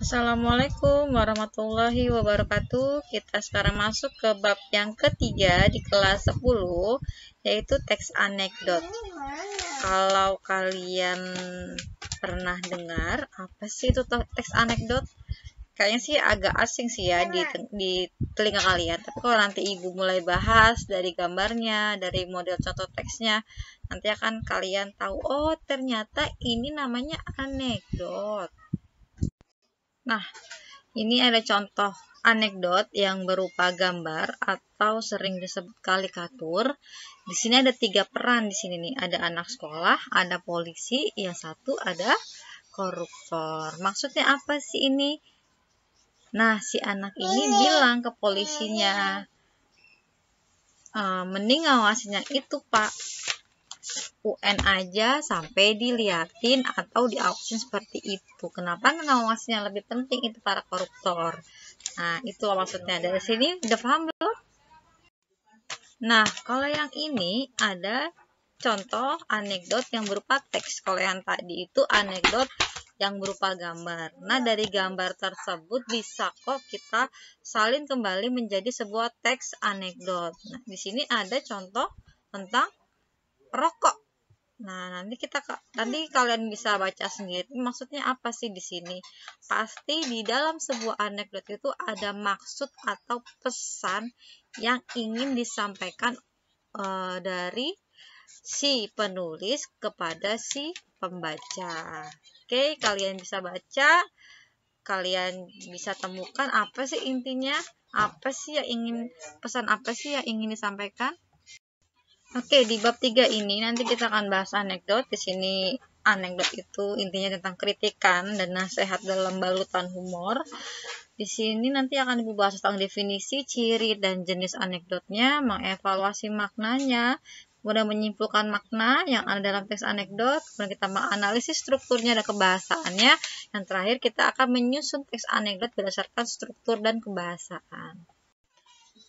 Assalamualaikum warahmatullahi wabarakatuh. Kita sekarang masuk ke bab yang ketiga di kelas 10, yaitu teks anekdot. Kalau kalian pernah dengar, apa sih itu teks anekdot? Kayaknya sih agak asing sih ya di telinga kalian. Tapi kalau nanti ibu mulai bahas dari gambarnya, dari model contoh teksnya, nanti akan kalian tahu, oh ternyata ini namanya anekdot. Nah, ini ada contoh anekdot yang berupa gambar atau sering disebut karikatur. Di sini ada 3 peran di sini nih. Ada anak sekolah, ada polisi, yang satu ada koruptor. Maksudnya apa sih ini? Nah, si anak ini bilang ke polisinya, mending ngawasinya itu Pak, UN aja sampai diliatin atau diawasin seperti itu. Kenapa ngawasnya lebih penting itu para koruptor? Nah, itu maksudnya. Dari sini udah paham belum? Nah, kalau yang ini ada contoh anekdot yang berupa teks. Kalau yang tadi itu anekdot yang berupa gambar. Nah, dari gambar tersebut bisa kok kita salin kembali menjadi sebuah teks anekdot. Nah, di sini ada contoh tentang rokok. Nah, nanti kalian bisa baca sendiri maksudnya apa sih di sini. Pasti di dalam sebuah anekdot itu ada maksud atau pesan yang ingin disampaikan dari si penulis kepada si pembaca. Oke, kalian bisa baca, kalian bisa temukan apa sih intinya, pesan apa sih yang ingin disampaikan. Oke, di bab 3 ini nanti kita akan bahas anekdot. Di sini anekdot itu intinya tentang kritikan dan nasihat dalam balutan humor. Di sini nanti akan dibahas tentang definisi, ciri, dan jenis anekdotnya, mengevaluasi maknanya, kemudian menyimpulkan makna yang ada dalam teks anekdot, kemudian kita menganalisis strukturnya dan kebahasaannya. Yang terakhir, kita akan menyusun teks anekdot berdasarkan struktur dan kebahasaan.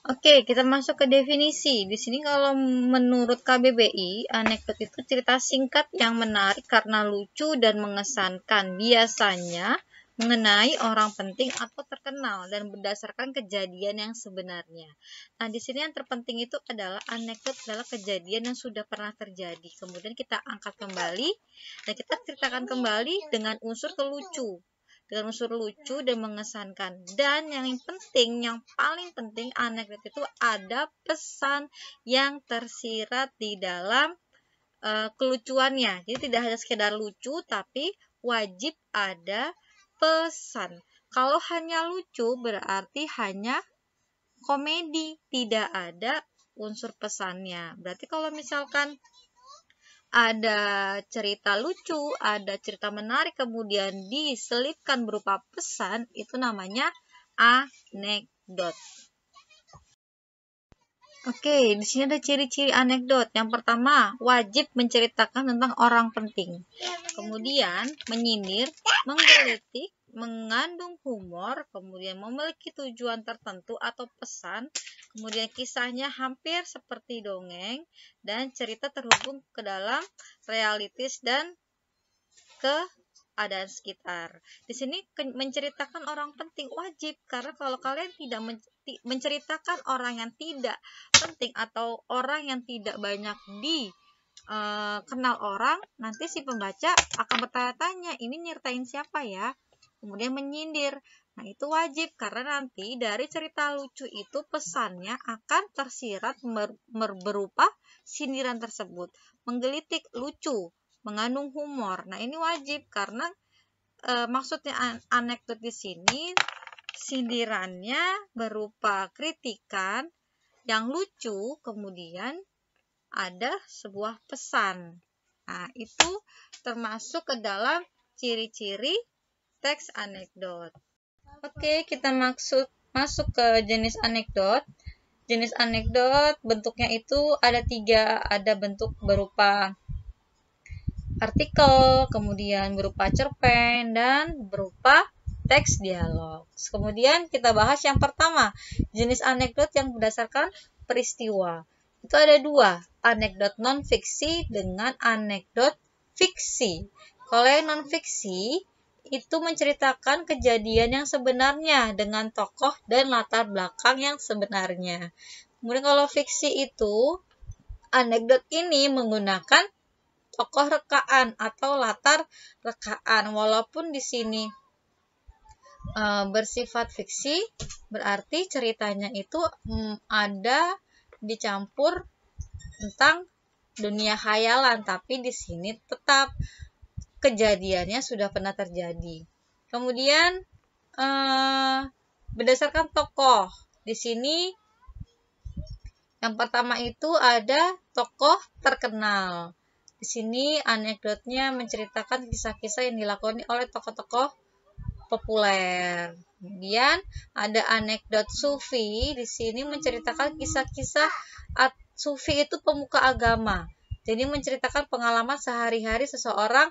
Oke, kita masuk ke definisi. Di sini kalau menurut KBBI, anekdot itu cerita singkat yang menarik karena lucu dan mengesankan. Biasanya mengenai orang penting atau terkenal dan berdasarkan kejadian yang sebenarnya. Nah, di sini yang terpenting itu adalah anekdot adalah kejadian yang sudah pernah terjadi. Kemudian kita angkat kembali dan kita ceritakan kembali dengan unsur lucu dan mengesankan. Dan yang paling penting anekdot itu ada pesan yang tersirat di dalam kelucuannya. Jadi tidak hanya sekedar lucu, tapi wajib ada pesan. Kalau hanya lucu berarti hanya komedi, tidak ada unsur pesannya. Berarti kalau misalkan ada cerita lucu, ada cerita menarik, kemudian diselipkan berupa pesan, itu namanya anekdot. Oke, di sini ada ciri-ciri anekdot. Yang pertama, wajib menceritakan tentang orang penting. Kemudian, menyindir, menggelitik, mengandung humor, kemudian memiliki tujuan tertentu atau pesan, kemudian kisahnya hampir seperti dongeng, dan cerita terhubung ke dalam realitis dan keadaan sekitar. Di sini menceritakan orang penting wajib, karena kalau kalian tidak menceritakan orang yang tidak penting atau orang yang tidak banyak dikenal orang, nanti si pembaca akan bertanya-tanya, ini nyertain siapa ya? Kemudian menyindir. Nah, itu wajib karena nanti dari cerita lucu itu pesannya akan tersirat berupa sindiran tersebut. Menggelitik lucu, mengandung humor. Nah, ini wajib karena maksudnya anekdot di sini sindirannya berupa kritikan yang lucu, kemudian ada sebuah pesan. Nah, itu termasuk ke dalam ciri-ciri teks anekdot. Oke, kita masuk ke jenis anekdot. Jenis anekdot bentuknya itu ada 3, ada bentuk berupa artikel, kemudian berupa cerpen, dan berupa teks dialog. Kemudian kita bahas yang pertama, jenis anekdot yang berdasarkan peristiwa. Itu ada 2, anekdot non-fiksi dengan anekdot fiksi. Kalau yang non-fiksi itu menceritakan kejadian yang sebenarnya dengan tokoh dan latar belakang yang sebenarnya. Kemudian kalau fiksi itu, anekdot ini menggunakan tokoh rekaan atau latar rekaan. Walaupun di sini bersifat fiksi, berarti ceritanya itu ada dicampur tentang dunia khayalan, tapi di sini tetap kejadiannya sudah pernah terjadi. Kemudian berdasarkan tokoh, di sini yang pertama itu ada tokoh terkenal. Di sini anekdotnya menceritakan kisah-kisah yang dilakoni oleh tokoh-tokoh populer. Kemudian ada anekdot sufi. Di sini menceritakan kisah-kisah sufi itu pemuka agama. Jadi menceritakan pengalaman sehari-hari seseorang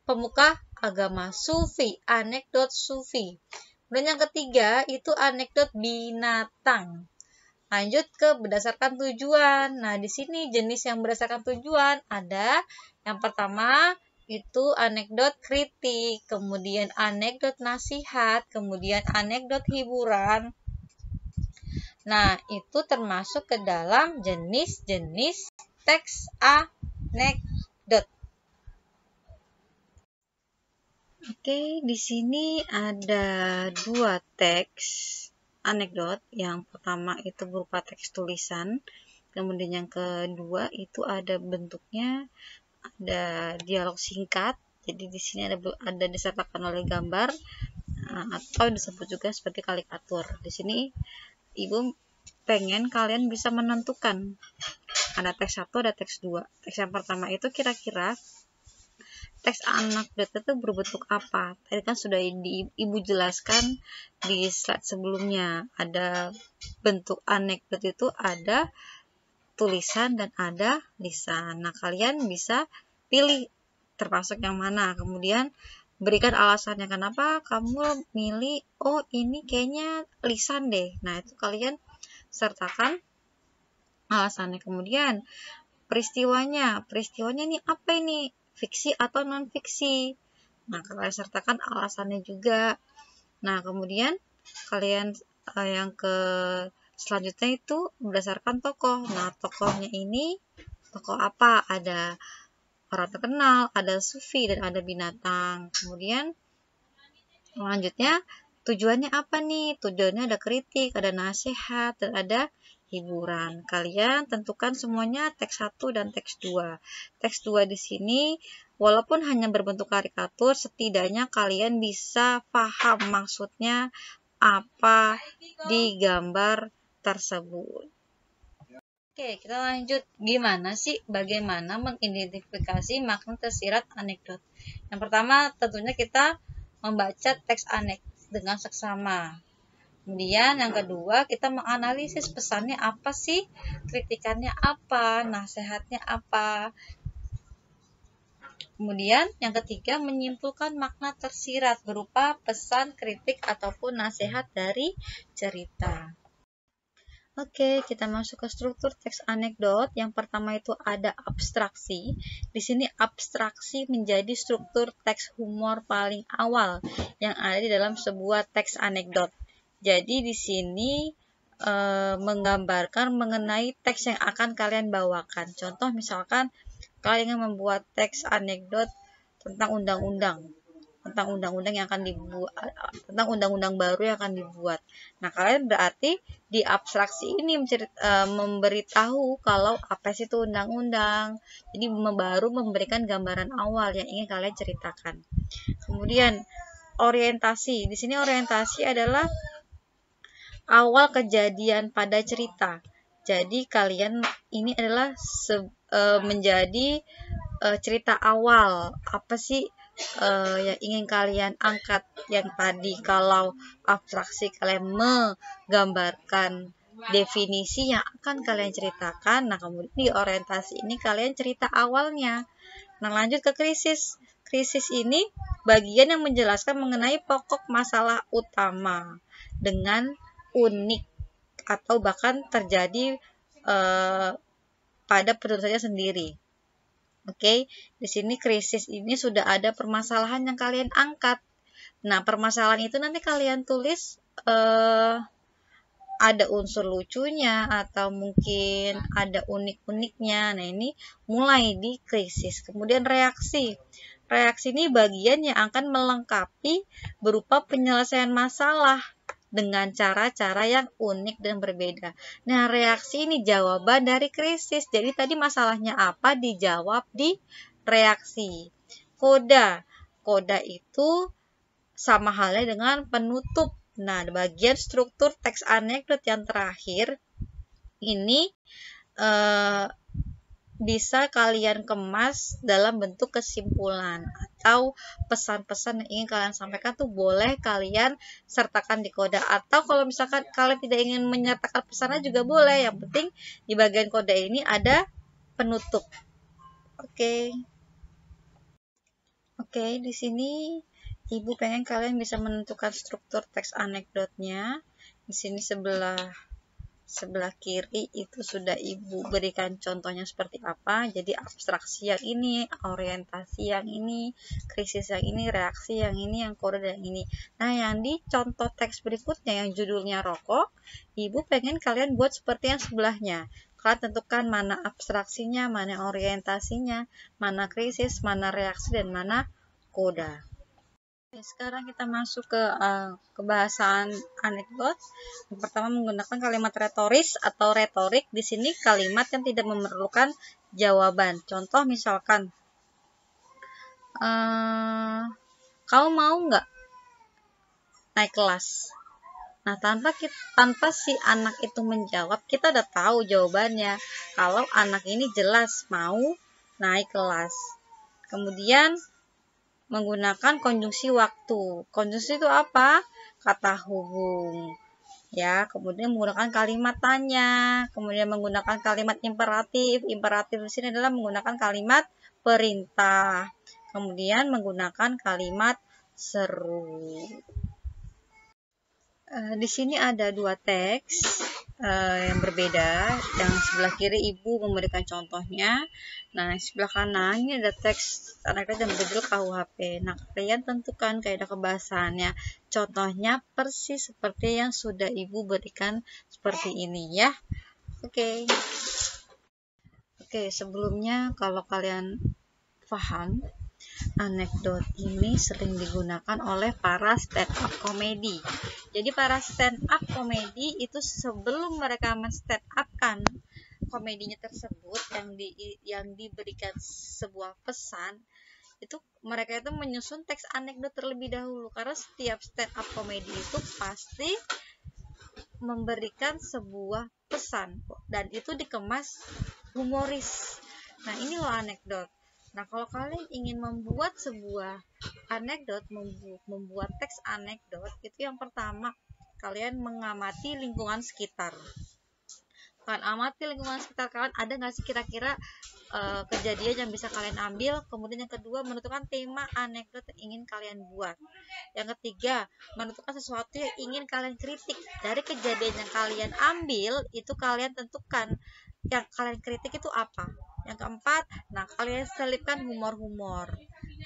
pemuka agama. Sufi, anekdot sufi. Kemudian yang ketiga itu anekdot binatang. Lanjut ke berdasarkan tujuan. Nah, di sini jenis yang berdasarkan tujuan ada yang pertama itu anekdot kritik, kemudian anekdot nasihat, kemudian anekdot hiburan. Nah, itu termasuk ke dalam jenis-jenis teks anekdot. Oke, di sini ada dua teks anekdot. Yang pertama itu berupa teks tulisan, kemudian yang kedua itu ada bentuknya ada dialog singkat. Jadi di sini ada disertakan oleh gambar atau disebut juga sebagai karikatur. Di sini Ibu pengen kalian bisa menentukan ada teks 1, ada teks 2. Teks yang pertama itu kira-kira teks anekdot itu berbentuk apa? Tadi kan sudah Ibu jelaskan di slide sebelumnya. Ada bentuk anekdot itu ada tulisan dan ada lisan. Nah, kalian bisa pilih termasuk yang mana. Kemudian berikan alasannya kenapa kamu milih, oh ini kayaknya lisan deh. Nah, itu kalian sertakan alasannya. Kemudian peristiwanya ini apa ini? Fiksi atau non-fiksi? Nah, kalian sertakan alasannya juga. Nah, kemudian kalian yang selanjutnya itu berdasarkan tokoh. Nah, tokohnya ini tokoh apa? Ada orang terkenal, ada sufi, dan ada binatang. Kemudian selanjutnya tujuannya apa nih? Tujuannya ada kritik, ada nasihat, dan ada hiburan. Kalian tentukan semuanya teks 1 dan teks 2. Teks 2 di sini walaupun hanya berbentuk karikatur, setidaknya kalian bisa paham maksudnya apa di gambar tersebut. Oke, kita lanjut. Bagaimana mengidentifikasi makna tersirat anekdot? Yang pertama, tentunya kita membaca teks anekdot dengan seksama. Kemudian yang kedua, kita menganalisis pesannya apa sih, kritikannya apa, nasihatnya apa. Kemudian yang ketiga, menyimpulkan makna tersirat berupa pesan, kritik, ataupun nasihat dari cerita. Oke, kita masuk ke struktur teks anekdot. Yang pertama itu ada abstraksi. Di sini abstraksi menjadi struktur teks humor paling awal yang ada di dalam sebuah teks anekdot. Jadi di sini menggambarkan mengenai teks yang akan kalian bawakan. Contoh misalkan kalian ingin membuat teks anekdot tentang undang-undang yang akan dibuat, tentang undang-undang baru yang akan dibuat. Nah, kalian berarti di abstraksi ini memberitahu kalau apa sih itu undang-undang. Jadi baru memberikan gambaran awal yang ingin kalian ceritakan. Kemudian orientasi. Di sini orientasi adalah awal kejadian pada cerita. Jadi kalian ini adalah menjadi cerita awal. Apa sih yang ingin kalian angkat? Yang tadi kalau abstraksi kalian menggambarkan definisi yang akan kalian ceritakan. Nah, kemudian di orientasi ini kalian cerita awalnya. Nah, lanjut ke krisis. Krisis ini bagian yang menjelaskan mengenai pokok masalah utama dengan unik atau bahkan terjadi pada penulisannya sendiri. Oke, di sini krisis ini sudah ada permasalahan yang kalian angkat. Nah, permasalahan itu nanti kalian tulis ada unsur lucunya atau mungkin ada unik-uniknya. Nah, ini mulai di krisis. Kemudian reaksi. Reaksi ini bagian yang akan melengkapi berupa penyelesaian masalah dengan cara-cara yang unik dan berbeda. Nah, reaksi ini jawaban dari krisis. Jadi tadi masalahnya apa dijawab di reaksi. Koda. Koda itu sama halnya dengan penutup. Nah, bagian struktur teks anekdot yang terakhir ini bisa kalian kemas dalam bentuk kesimpulan atau pesan-pesan yang ingin kalian sampaikan tuh boleh kalian sertakan di koda, atau kalau misalkan kalian tidak ingin menyertakan pesannya juga boleh, yang penting di bagian koda ini ada penutup. Oke, di sini Ibu pengen kalian bisa menentukan struktur teks anekdotnya. Di sini sebelah kiri itu sudah Ibu berikan contohnya seperti apa. Jadi abstraksi yang ini, orientasi yang ini, krisis yang ini, reaksi yang ini, yang koda yang ini. Nah, yang di contoh teks berikutnya yang judulnya rokok, Ibu pengen kalian buat seperti yang sebelahnya. Kalian tentukan mana abstraksinya, mana orientasinya, mana krisis, mana reaksi, dan mana koda. Oke, sekarang kita masuk ke kebahasan anekdot. Yang pertama menggunakan kalimat retoris atau retorik. Di sini kalimat yang tidak memerlukan jawaban. Contoh misalkan, kamu mau nggak naik kelas? Nah, tanpa si anak itu menjawab, kita udah tahu jawabannya. Kalau anak ini jelas mau naik kelas. Kemudian menggunakan konjungsi waktu. Konjungsi itu apa? Kata hubung. Ya, kemudian menggunakan kalimat tanya, kemudian menggunakan kalimat imperatif. Imperatif di sini adalah menggunakan kalimat perintah. Kemudian menggunakan kalimat seru. Di sini ada dua teks yang berbeda. Yang sebelah kiri Ibu memberikan contohnya. Nah, yang sebelah kanan ini ada teks anekdot yang berjudul KUHP. Nah, kalian tentukan kaidah kebahasannya. Contohnya persis seperti yang sudah Ibu berikan seperti ini ya. Oke, sebelumnya kalau kalian paham, anekdot ini sering digunakan oleh para stand up komedi. Jadi para stand up komedi itu sebelum mereka men-stand up-kan komedinya tersebut yang diberikan sebuah pesan, itu mereka itu menyusun teks anekdot terlebih dahulu, karena setiap stand up komedi itu pasti memberikan sebuah pesan dan itu dikemas humoris. Nah, ini loh anekdot. Nah, kalau kalian ingin membuat sebuah anekdot, membuat teks anekdot, itu yang pertama kalian mengamati lingkungan sekitar. Kalian amati lingkungan sekitar kalian, ada nggak sih kira-kira kejadian yang bisa kalian ambil. Kemudian yang kedua, menentukan tema anekdot yang ingin kalian buat. Yang ketiga, menentukan sesuatu yang ingin kalian kritik dari kejadian yang kalian ambil. Itu kalian tentukan yang kalian kritik itu apa. Yang keempat, nah kalian selipkan humor-humor.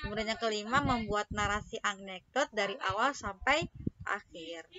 Kemudian yang kelima, membuat narasi anekdot dari awal sampai akhir.